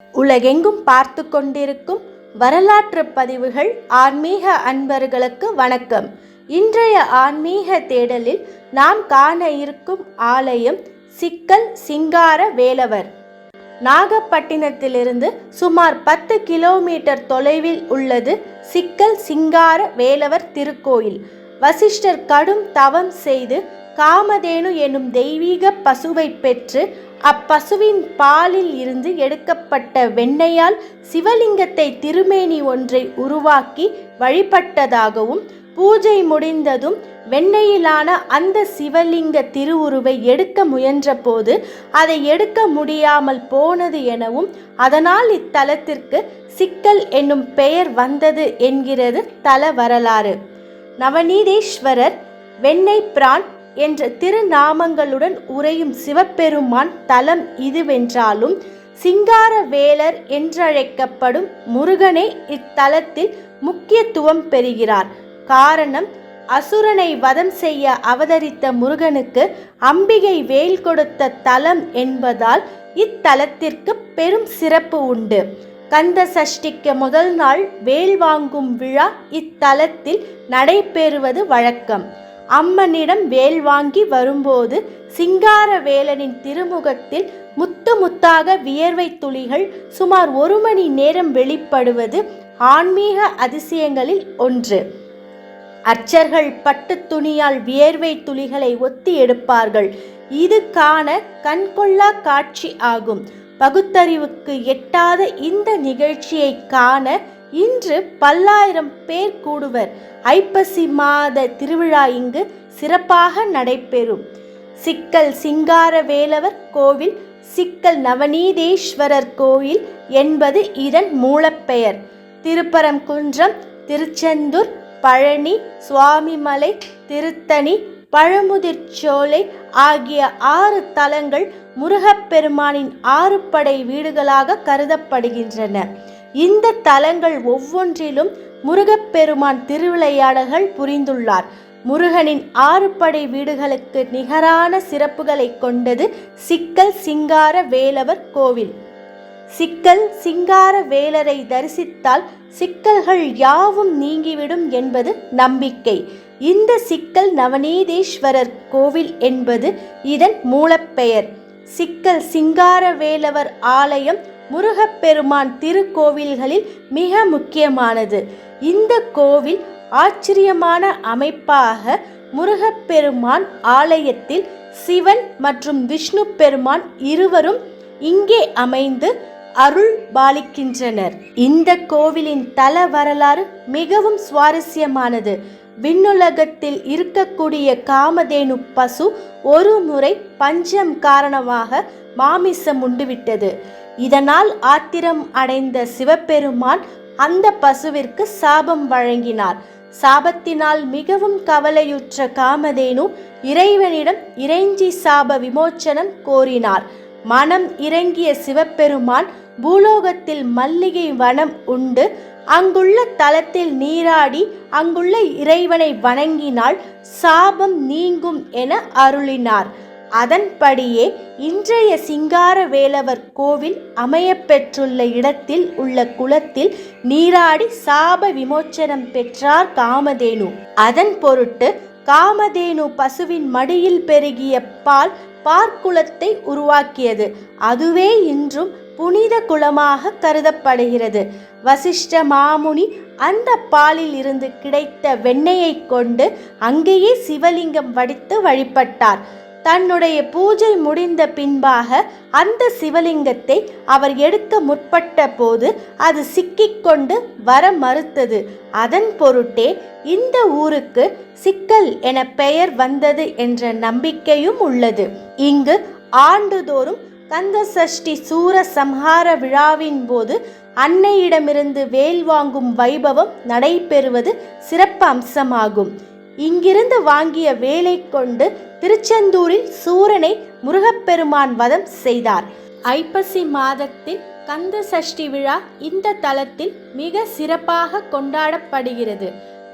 உலகெங்கும் பார்த்து கொண்டிருக்கும் வரலாற்று பதிவுகள் ஆன்மீக அன்பர்களுக்கு வணக்கம். இன்றைய ஆன்மீக தேடலில் நாம் காண இருக்கும் ஆலயம் சிக்கல் சிங்கார வேலவர். நாகப்பட்டினத்திலிருந்து சுமார் 10 கிலோமீட்டர் தொலைவில் உள்ளது சிக்கல் சிங்கார வேலவர் திருக்கோயில். வசிஷ்டர் கடும் தவம் செய்து காமதேனு எனும் தெய்வீக பசுவை பெற்று அப்பசுவின் பாலில் இருந்து எடுக்கப்பட்ட வெண்ணையால் சிவலிங்கத்தை திருமேனி ஒன்றை உருவாக்கி வழிபட்டதாகவும், பூஜை முடிந்ததும் வெண்ணையிலான அந்த சிவலிங்க திருவுருவை எடுக்க முயன்ற போது அதை எடுக்க முடியாமல் போனது எனவும், அதனால் இத்தலத்திற்கு சிக்கல் என்னும் பெயர் வந்தது என்கிறது தல வரலாறு. நவநீதேஸ்வரர், வெண்ணெய் பிரான் என்ற திருநாமங்களுடன் உறையும் சிவபெருமான் தலம் இதுவென்றாலும், சிங்கார வேலர் என்றழைக்கப்படும் முருகனே இத்தலத்தில் முக்கியத்துவம் பெறுகிறார். காரணம், அசுரனை வதம் செய்ய அவதரித்த முருகனுக்கு அம்பிகை வேல் கொடுத்த தலம் என்பதால் இத்தலத்திற்கு பெரும் சிறப்பு உண்டு. கந்த சஷ்டிக்கு முதல் நாள் வேல் வாங்கும் விழா இத்தலத்தில் நடைபெறுவது வழக்கம். அம்மனிடம் வேல் வாங்கி வரும்போது சிங்கார வேலனின் திருமுகத்தில் முத்து முத்தாக வியர்வை துளிகள் சுமார் 1 மணி நேரம் வெளிப்படுவது ஆன்மீக அதிசயங்களில் ஒன்று. அர்ச்சர்கள் பட்டு துணியால் வியர்வை துளிகளை ஒத்தி எடுப்பார்கள். இது காண கண்கொள்ளா காட்சி ஆகும். பகுத்தறிவுக்கு எட்டாத இந்த நிகழ்ச்சியை காண இன்று பல்லாயிரம் பேர் கூடுவர். ஐப்பசி மாத திருவிழா இங்கு சிறப்பாக நடைபெறும். சிக்கல் சிங்கார வேலவர் கோவில், சிக்கல் நவநீதேஸ்வரர் கோயில் என்பது இதன் மூலப்பெயர். திருப்பரங்குன்றம், திருச்செந்தூர், பழனி, சுவாமிமலை, திருத்தணி, பழமுதிர்ச்சோலை ஆகிய 6 தலங்கள் முருகப்பெருமானின் 6 படை வீடுகளாக கருதப்படுகின்றன. இந்த தலங்கள் ஒவ்வொன்றிலும் முருகப்பெருமான் திருவிளையாடல்கள் புரிந்துள்ளார். முருகனின் 6 படை வீடுகளுக்கு நிகரான சிறப்புகளை கொண்டது சிக்கல் சிங்கார வேலவர் கோவில். சிக்கல் சிங்கார வேலரை தரிசித்தால் சிக்கல்கள் யாவும் நீங்கிவிடும் என்பது நம்பிக்கை. இந்த சிக்கல் நவநீதேஸ்வரர் கோவில் என்பது இதன் மூலப்பெயர். சிக்கல் சிங்கார வேலவர் ஆலயம் முருகப்பெருமான் திருக்கோவில்களில் மிக முக்கியமானது. இந்த கோவில் ஆச்சரியமான அமைப்பாக முருகப்பெருமான் ஆலயத்தில் சிவன் மற்றும் விஷ்ணு பெருமான் இருவரும் இங்கே அமைந்து அருள் பாலிக்கின்றனர். இந்த கோவிலின் தல வரலாறு மிகவும் சுவாரஸ்யமானது. விண்ணுலகத்தில் இருக்கக்கூடிய காமதேனு பசு ஒரு முறை பஞ்சம் காரணமாக மாமிசம் உண்டுவிட்டது. இதனால் ஆத்திரம் அடைந்த சிவபெருமான் அந்த பசுவிற்கு சாபம் வழங்கினார். சாபத்தினால் மிகவும் கவலையுற்ற காமதேனு இறைவனிடம் இறைஞ்சி சாப விமோச்சனம் கோரினார். மனம் இறங்கிய சிவபெருமான் பூலோகத்தில் மல்லிகை வனம் உண்டு, அங்குள்ள தலத்தில் நீராடி அங்குள்ள இறைவனை வணங்கினால் சாபம் நீங்கும் என அருளினார். அதன்படியே இன்றைய சிங்கார வேலவர் கோவில் அமையப்பெற்றுள்ள இடத்தில் உள்ள குளத்தில் நீராடி சாப விமோச்சனம் பெற்றார் காமதேனு. அதன் பொருட்டு காமதேனு பசுவின் மடியில் பெருகிய பால் பார்க்குளத்தை உருவாக்கியது. அதுவே இன்றும் புனித குளமாக கருதப்படுகிறது. வசிஷ்ட மாமுனி அந்த பாலில் இருந்து கிடைத்த வெண்ணெயை கொண்டு அங்கேயே சிவலிங்கம் வடித்து வழிபட்டார். தன்னுடைய பூஜை முடிந்த பின்பாக அந்த சிவலிங்கத்தை அவர் எடுக்க முற்பட்ட போது அது சிக்கிக்கொண்டு வர மறுத்தது. அதன் பொருட்டே இந்த ஊருக்கு சிக்கல் என பெயர் வந்தது என்ற நம்பிக்கையும் உள்ளது. இங்கு ஆண்டுதோறும் கந்த சஷ்டி சூர சம்ஹார விழாவின் போது அன்னையிடமிருந்து வேல் வாங்கும் வைபவம் நடைபெறுவது சிறப்பு அம்சமாகும். இங்கிருந்து வாங்கிய வேலை கொண்டு திருச்செந்தூரில் சூரனை முருகப்பெருமான் வதம் செய்தார். ஐப்பசி மாதத்தில் கந்த சஷ்டி விழா இந்த தலத்தில் மிக சிறப்பாக கொண்டாடப்படுகிறது.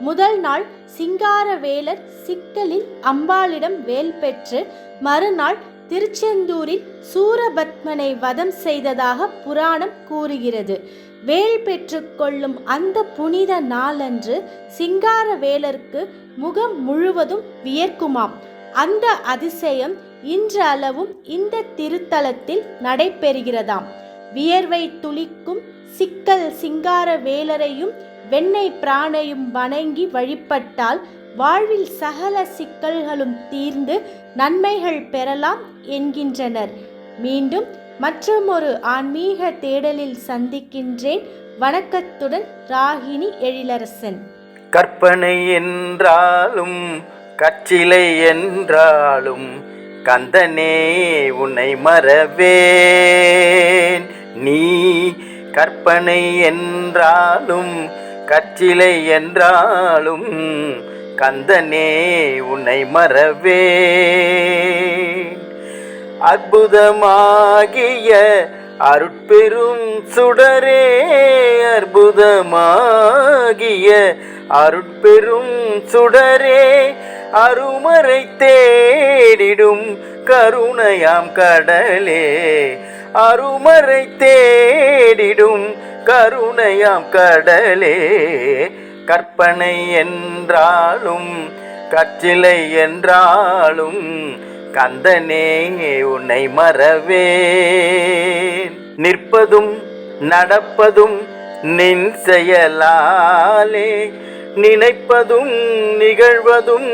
முதல் நாள் சிங்கார வேலர் சிக்கலில் அம்பாளிடம் வேல் பெற்று, மறுநாள் திருச்செந்தூரில் சூரபத்மனை வதம் செய்ததாக புராணம் கூறுகிறது. வேல் பெற்றுக்கொள்ளும் அந்த புனித நாளன்று சிங்காரவேலருக்கு முகம் முழுவதும் வியர்க்குமாம். அந்த அதிசயம் இன்றளவும் இந்த திருத்தலத்தில் நடைபெறுகிறதாம். வியர்வை துளிக்கும் சிக்கல் சிங்காரவேலரையும் வெண்ணெய் பிரானையும் வணங்கி வழிபட்டால் வாழ்வில் சகல சிக்கல்களும் தீர்ந்து நன்மைகள் பெறலாம் என்கின்றனர். மீண்டும் மற்றுமொரு ஆன்மீக தேடலில் சந்திக்கின்றேன். வணக்கத்துடன் ராகினி எழிலரசன். கற்பனை என்றாலும் கற்சிலை என்றாலும் கந்தனே உன்னை மறவேன். நீ கற்பனை என்றாலும் கற்சிலை என்றாலும் கந்தனே உன்னை மறவேன். அற்புதமாகிய அருட்பெரும் சுடரே, அற்புதமாகிய அருட்பெரும் சுடரே, அருமறை தேடிடும் கருணையாம் கடலே, அருமறை தேடிடும் கருணையாம் கடலே. கற்பனை என்றாலும் கற்சிலை என்றாலும் கந்தனே உன்னை மறவேன். நிற்பதும் நடப்பதும் நின் செயலாலே, நினைப்பதும் நிகழ்வதும்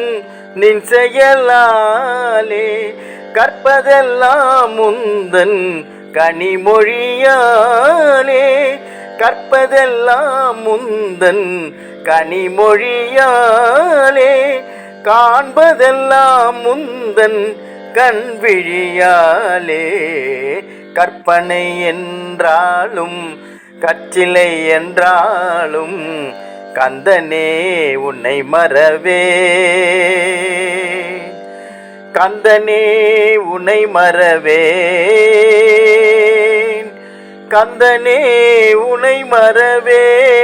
நின் செயலாலே, கற்பதெல்லாம் முந்தன் கனிமொழியாலே, கற்பதெல்லாம் முந்தன் கனிமொழியாலே, காண்பதெல்லாம் முந்தன் கண்விழியாலே. கற்பனை என்றாலும் கற்சிலை என்றாலும் கந்தனே உன்னை மறவேன். கந்தனே உன்னை மறவேன். கந்தனே உன்னை மறவேன்.